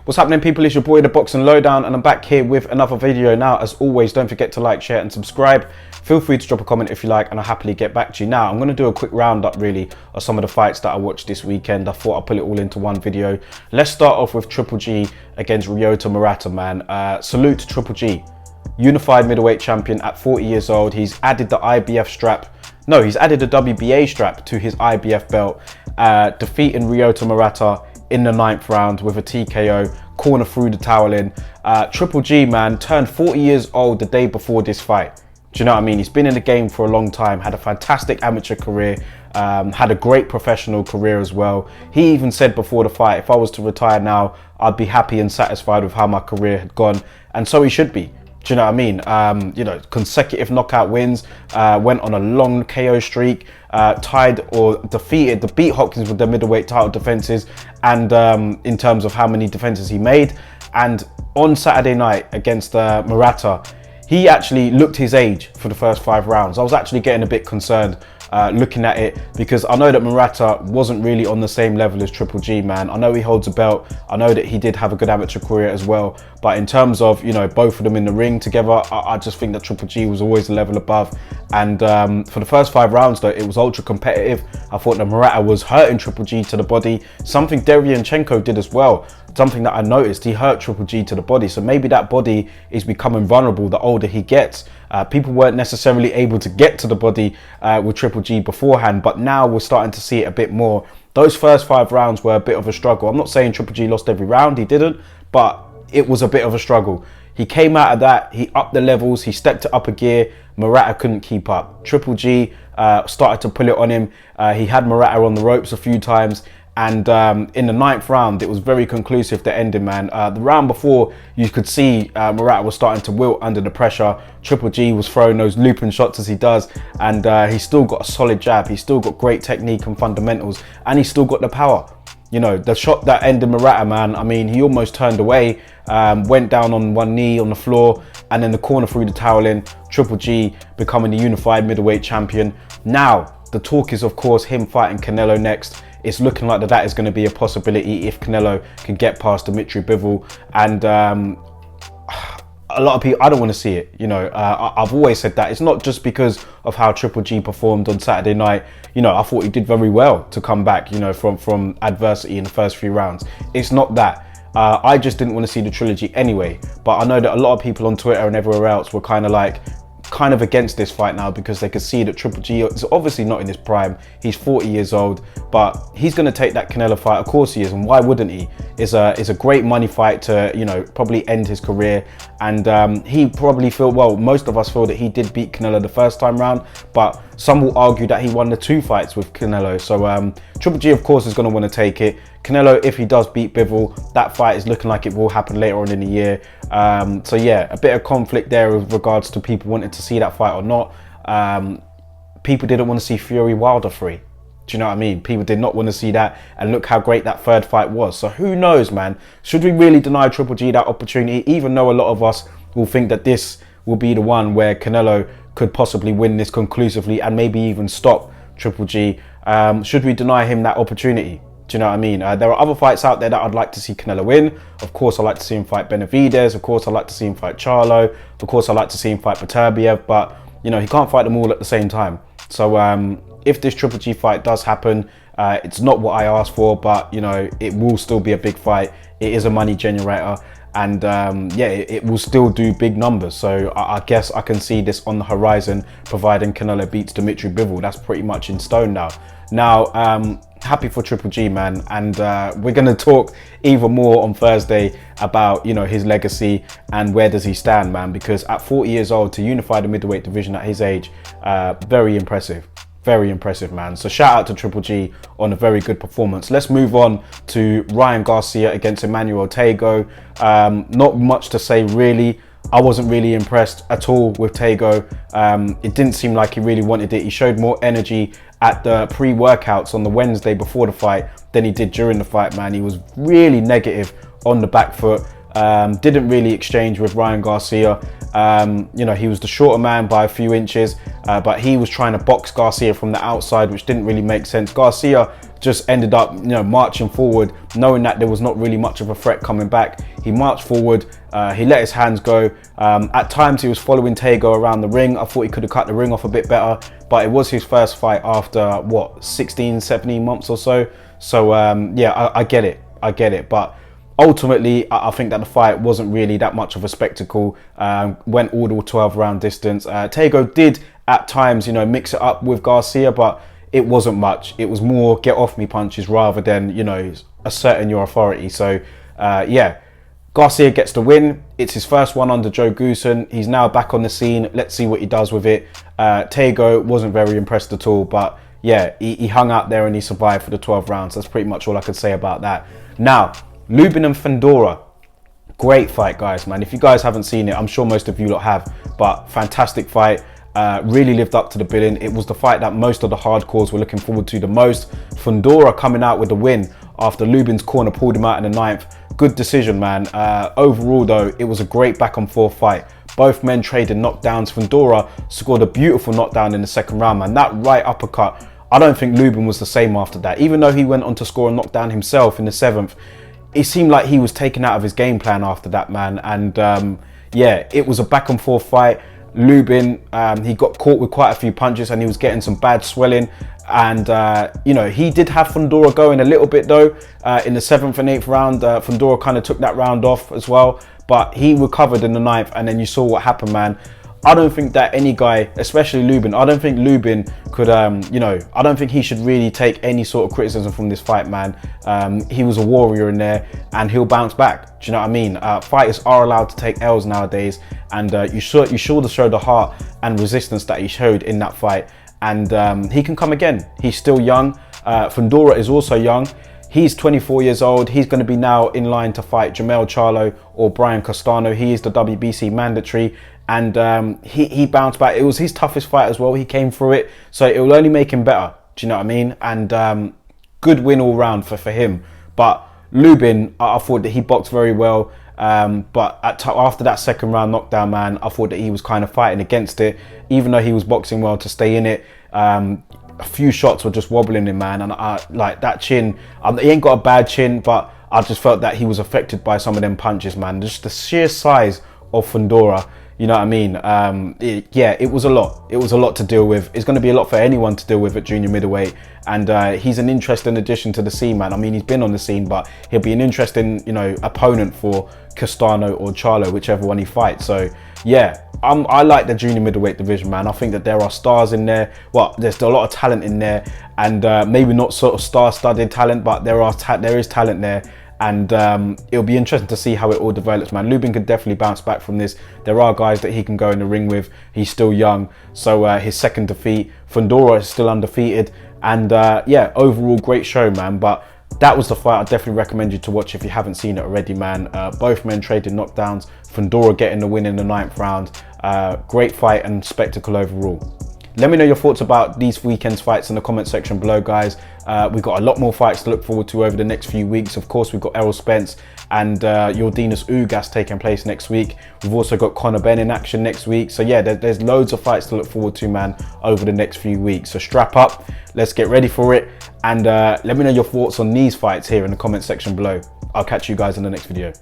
What's happening, people? It's your boy The Boxing Lowdown, and I'm back here with another video. Now, as always, don't forget to like, share and subscribe. Feel free to drop a comment if you like, and I'll happily get back to you. Now, I'm going to do a quick roundup really of some of the fights that I watched this weekend. I thought I'd put it all into one video. Let's start off with Triple G against Ryota Murata, man. Salute to Triple G. Unified middleweight champion at 40 years old. He's added the IBF strap. No, he's added the WBA strap to his IBF belt, defeating Ryota Murata in the 9th round with a TKO, corner through the towel in. Triple G, man, turned 40 years old the day before this fight. Do you know what I mean? He's been in the game for a long time, had a fantastic amateur career, had a great professional career as well. He even said before the fight, if I was to retire now, I'd be happy and satisfied with how my career had gone. And so he should be. Do you know what I mean? You know, consecutive knockout wins, went on a long KO streak, beat Hopkins with the middleweight title defenses, and in terms of how many defenses he made. And on Saturday night against Murata, he actually looked his age for the first 5 rounds. I was actually getting a bit concerned looking at it, because I know that Murata wasn't really on the same level as Triple G, man. I know he holds a belt. I know that he did have a good amateur career as well. But in terms of, you know, both of them in the ring together, I just think that Triple G was always a level above. And for the first 5 rounds, though, it was ultra competitive. I thought that Murata was hurting Triple G to the body. Something Derevyanchenko did as well. Something that I noticed, he hurt Triple G to the body. So maybe that body is becoming vulnerable the older he gets. People weren't necessarily able to get to the body with Triple G beforehand, but now we're starting to see it a bit more. Those first 5 rounds were a bit of a struggle. I'm not saying Triple G lost every round, he didn't, but it was a bit of a struggle. He came out of that, he upped the levels, he stepped it up a gear. Murata couldn't keep up. Triple G started to pull it on him. He had Murata on the ropes a few times. And in the 9th round, it was very conclusive, the ending, man. The round before, you could see Murata was starting to wilt under the pressure. Triple G was throwing those looping shots as he does. And he's still got a solid jab. He's still got great technique and fundamentals. And he's still got the power. You know, the shot that ended Murata, man, I mean, he almost turned away, went down on one knee on the floor, and then the corner through the towel in. Triple G becoming the unified middleweight champion. Now, the talk is, of course, him fighting Canelo next. It's looking like that is going to be a possibility if Canelo can get past Dimitri Bivol. And a lot of people, I don't want to see it. You know, I've always said that. It's not just because of how Triple G performed on Saturday night. You know, I thought he did very well to come back, you know, from adversity in the first few rounds. It's not that. I just didn't want to see the trilogy anyway. But I know that a lot of people on Twitter and everywhere else were kind of against this fight now, because they could see that Triple G is obviously not in his prime. He's 40 years old, but he's going to take that Canelo fight. Of course he is, and why wouldn't he? It's a great money fight to, you know, probably end his career. And he probably feel, well, most of us feel that he did beat Canelo the first time round, but some will argue that he won the 2 fights with Canelo. So Triple G, of course, is going to want to take it. Canelo, if he does beat Bivol, that fight is looking like it will happen later on in the year. So yeah, a bit of conflict there with regards to people wanting to see that fight or not. People didn't want to see Fury Wilder 3. Do you know what I mean? People did not want to see that, and look how great that 3rd fight was. So who knows, man? Should we really deny Triple G that opportunity, even though a lot of us will think that this will be the one where Canelo could possibly win this conclusively and maybe even stop Triple G? Should we deny him that opportunity? Do you know what I mean? There are other fights out there that I'd like to see Canelo win. Of course, I'd like to see him fight Benavidez. Of course, I'd like to see him fight Charlo. Of course, I'd like to see him fight Beterbiev. But, you know, he can't fight them all at the same time. So if this Triple G fight does happen, it's not what I asked for, but, you know, it will still be a big fight. It is a money generator. And yeah, it will still do big numbers. So I guess I can see this on the horizon, providing Canelo beats Dimitri Bivol. That's pretty much in stone now. Now, happy for Triple G, man. And we're going to talk even more on Thursday about, you know, his legacy and where does he stand, man. Because at 40 years old, to unify the middleweight division at his age, very impressive. Very impressive, man. So shout out to Triple G on a very good performance. Let's move on to Ryan Garcia against Emmanuel Tagoe. Not much to say, really. I wasn't really impressed at all with Tagoe. It didn't seem like he really wanted it. He showed more energy at the pre-workouts on the Wednesday before the fight than he did during the fight, man. He was really negative on the back foot. Didn't really exchange with Ryan Garcia. You know, he was the shorter man by a few inches, but he was trying to box Garcia from the outside, which didn't really make sense. Garcia just ended up, you know, marching forward, knowing that there was not really much of a threat coming back. He marched forward, he let his hands go. At times he was following Tego around the ring. I thought he could have cut the ring off a bit better, but it was his first fight after what, 16, 17 months or so. So yeah, I get it, but ultimately, I think that the fight wasn't really that much of a spectacle. Went all the 12-round distance. Tego did at times, you know, mix it up with Garcia, but it wasn't much. It was more get off me punches rather than, you know, asserting your authority. So yeah, Garcia gets the win. It's his first one under Joe Goosen. He's now back on the scene. Let's see what he does with it. Tego wasn't very impressed at all, but yeah, he hung out there and he survived for the 12 rounds. That's pretty much all I could say about that. Now, Lubin and Fundora. Great fight, guys, man. If you guys haven't seen it, I'm sure most of you lot have, but fantastic fight. Really lived up to the billing. It was the fight that most of the hardcores were looking forward to the most. Fundora coming out with the win after Lubin's corner pulled him out in the 9th. Good decision, man. Overall, though, it was a great back and forth fight. Both men traded knockdowns. Fundora scored a beautiful knockdown in the 2nd round, man. That right uppercut, I don't think Lubin was the same after that. Even though he went on to score a knockdown himself in the 7th, it seemed like he was taken out of his game plan after that, man. And yeah, it was a back and forth fight. Lubin, he got caught with quite a few punches and he was getting some bad swelling. And, you know, he did have Fundora going a little bit, though. In the 7th and 8th round, Fundora kind of took that round off as well. But he recovered in the 9th, and then you saw what happened, man. I don't think that any guy, especially Lubin, I don't think Lubin could, you know, I don't think he should really take any sort of criticism from this fight, man. He was a warrior in there and he'll bounce back. Do you know what I mean? Fighters are allowed to take L's nowadays, and you should show the heart and resistance that he showed in that fight. And he can come again. He's still young. Fundora is also young. He's 24 years old. He's going to be now in line to fight Jermell Charlo or Brian Castano. He is the WBC mandatory. And he bounced back. It was his toughest fight as well. He came through it. So it will only make him better. Do you know what I mean? And good win all round for him. But Lubin, I thought that he boxed very well. But after that 2nd round knockdown, man, I thought that he was kind of fighting against it. Even though he was boxing well to stay in it. A few shots were just wobbling him, man. And like that chin, he ain't got a bad chin, but I just felt that he was affected by some of them punches, man. Just the sheer size of Fundora. You know what I mean? Yeah, it was a lot. It was a lot to deal with. It's going to be a lot for anyone to deal with at junior middleweight. And he's an interesting addition to the scene, man. I mean, he's been on the scene, but he'll be an interesting, you know, opponent for Castano or Charlo, whichever one he fights. So, yeah, I like the junior middleweight division, man. I think that there are stars in there. Well, there's a lot of talent in there. And maybe not sort of star-studded talent, but there is talent there. And it'll be interesting to see how it all develops, man. Lubin could definitely bounce back from this. There are guys that he can go in the ring with. He's still young. So his 2nd defeat. Fundora is still undefeated. And yeah, overall great show, man. But that was the fight I definitely recommend you to watch if you haven't seen it already, man. Both men traded knockdowns. Fundora getting the win in the 9th round. Great fight and spectacle overall. Let me know your thoughts about these weekend's fights in the comment section below, guys. We've got a lot more fights to look forward to over the next few weeks. Of course, we've got Errol Spence and Yordenis Ugas taking place next week. We've also got Conor Benn in action next week. So yeah, there's loads of fights to look forward to, man, over the next few weeks. So strap up, let's get ready for it. And let me know your thoughts on these fights here in the comment section below. I'll catch you guys in the next video.